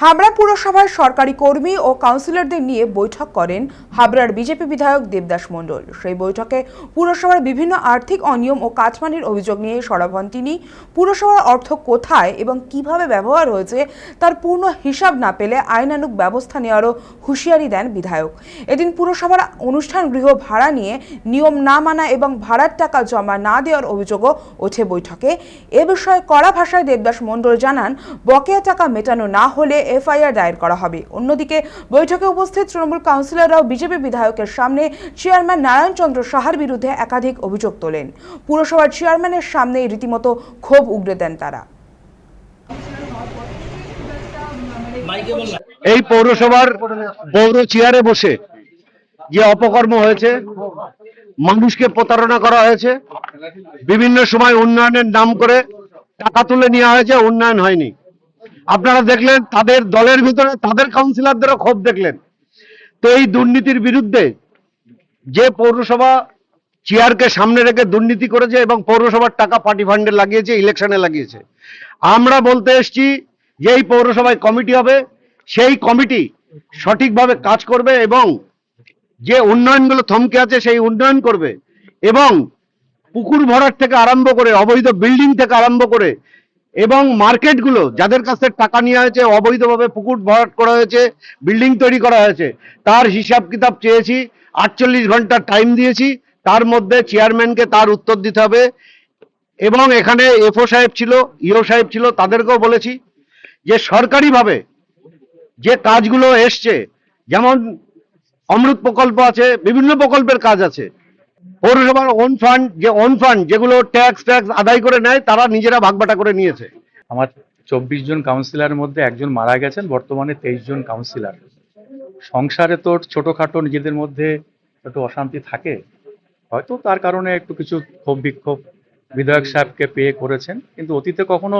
হাবড়া পুরসভার সরকারি কর্মী ও কাউন্সিলরদের নিয়ে বৈঠক করেন হাবড়ার বিজেপি বিধায়ক দেবদাস মণ্ডল। সেই বৈঠকে পুরসভার বিভিন্ন আর্থিক অনিয়ম ও কাটমানির অভিযোগ নিয়ে সরব হন তিনি। পুরসভার অর্থ কোথায় এবং কিভাবে ব্যবহার হয়েছে তার পূর্ণ হিসাব না পেলে আইনানুগ ব্যবস্থা নেওয়ারও হুঁশিয়ারি দেন বিধায়ক। এদিন পুরসভার অনুষ্ঠান গৃহ ভাড়া নিয়ে নিয়ম না মানা এবং ভাড়ার টাকা জমা না দেওয়ার অভিযোগও ওঠে বৈঠকে। এ বিষয়ে কড়া ভাষায় দেবদাস মণ্ডল জানান, বকেয়া টাকা মেটানো না হলে এফআইআর দায়ের করা হবে। অন্যদিকে বৈঠকে উপস্থিত তৃণমূল কাউন্সিলররাও বিজেপি বিধায়কের সামনে চেয়ারম্যান নারায়ণ চন্দ্র সাহার বিরুদ্ধে একাধিক অভিযোগ তোলেন। পুরসভার চেয়ারম্যানের সামনে রীতিমতো ক্ষোভ উগরে দেন তারা। এই পৌরসভার পৌর চেয়ারে বসে যে অপকর্ম হয়েছে, মানুষকে প্রতারণা করা হয়েছে, বিভিন্ন সময় উন্নয়নের নাম করে টাকা তুলে নেওয়া হয়েছে, উন্নয়ন হয়নি। আপনারা দেখলেন তাদের দলের ভিতরে তাদের কাউন্সিলরদেরও ক্ষোভ দেখলেন। তো এই দুর্নীতির বিরুদ্ধে যে পৌরসভা চেয়ারকে সামনে রেখে দুর্নীতি করেছে এবং পৌরসভার টাকা পার্টি ফান্ডে লাগিয়েছে, ইলেকশনে লাগিয়েছে, আমরা বলতে এসেছি যে এই পৌরসভায় কমিটি হবে, সেই কমিটি সঠিকভাবে কাজ করবে এবং যে উন্নয়নগুলো থমকে আছে সেই উন্নয়ন করবে এবং পুকুর ভরাট থেকে আরম্ভ করে অবৈধ বিল্ডিং থেকে আরম্ভ করে এবং মার্কেটগুলো যাদের কাছ থেকে টাকা নেওয়া হয়েছে, অবৈধভাবে পুকুর ভরাট করা হয়েছে, বিল্ডিং তৈরি করা হয়েছে, তার হিসাব কিতাব চেয়েছি। 48 ঘন্টা টাইম দিয়েছি, তার মধ্যে চেয়ারম্যানকে তার উত্তর দিতে হবে। এবং এখানে এফও সাহেব ছিল, ইও সাহেব ছিল, তাদেরকেও বলেছি যে সরকারিভাবে যে কাজগুলো এসছে, যেমন অমৃত প্রকল্প আছে, বিভিন্ন প্রকল্পের কাজ আছে, পৌরসভার ওন ফান্ড যেগুলো ট্যাক্স আদায় করে নেয় তারা নিজেরা ভাগবাটা করে নিয়েছে। আমার 24 জন কাউন্সিলরের মধ্যে একজন মারা গেছেন, বর্তমানে 23 জন কাউন্সিলর। সংসারে তো ছোটখাটো নিজেদের মধ্যে একটু অশান্তি থাকে, হয়তো তার কারণে একটু কিছু ক্ষোভ বিক্ষোভ বিধায়ক সাহেবকে পেয়ে করেছেন, কিন্তু অতীতে কখনো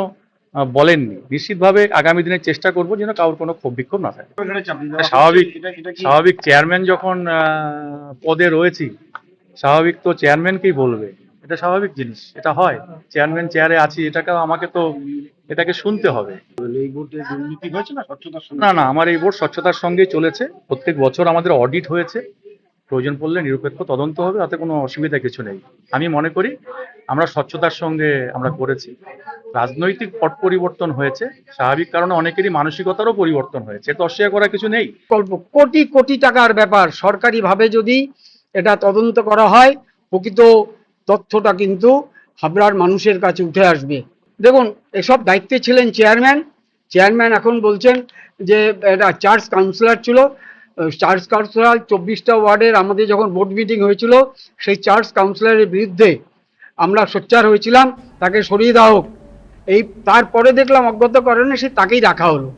বলেননি। নিশ্চিতভাবে আগামী দিনে চেষ্টা করব যেন কারোর কোনো ক্ষোভ বিক্ষোভ না থাকে। স্বাভাবিক চেয়ারম্যান যখন পদে রয়েছি, স্বাভাবিক তো চেয়ারম্যানকেই বলবে, এটা স্বাভাবিক জিনিস, এটা হয়। চেয়ারম্যান চেয়ারে আছি, এটাকে শুনতে হবে। না, আমার এই বোর্ড স্বচ্ছতার সঙ্গেই চলেছে। প্রত্যেক বছর আমাদের অডিট হয়েছে, প্রয়োজন পড়লে নিরপেক্ষ তদন্ত হবে, তাতে কোনো অসুবিধা কিছু নেই। আমি মনে করি আমরা স্বচ্ছতার সঙ্গে আমরা করেছি। রাজনৈতিক পট পরিবর্তন হয়েছে, স্বাভাবিক কারণে অনেকেরই মানসিকতারও পরিবর্তন হয়েছে, এটা অস্বীকার করার কিছু নেই। কোটি কোটি টাকার ব্যাপার, সরকারিভাবে যদি এটা তদন্ত করা হয়, প্রকৃত তথ্যটা কিন্তু হাবড়ার মানুষের কাছে উঠে আসবে। দেখুন, এসব দায়িত্বে ছিলেন চেয়ারম্যান এখন বলছেন যে এটা চার্জ কাউন্সিলর ছিল। চার্জ কাউন্সিলর 24টা ওয়ার্ডের আমাদের যখন বোর্ড মিটিং হয়েছিল, সেই চার্জ কাউন্সিলরের বিরুদ্ধে আমরা সোচ্চার হয়েছিলাম, তাকে সরিয়ে দেওয়া হোক। তারপরে দেখলাম অজ্ঞাত কারণে তাকেই রাখা হলো।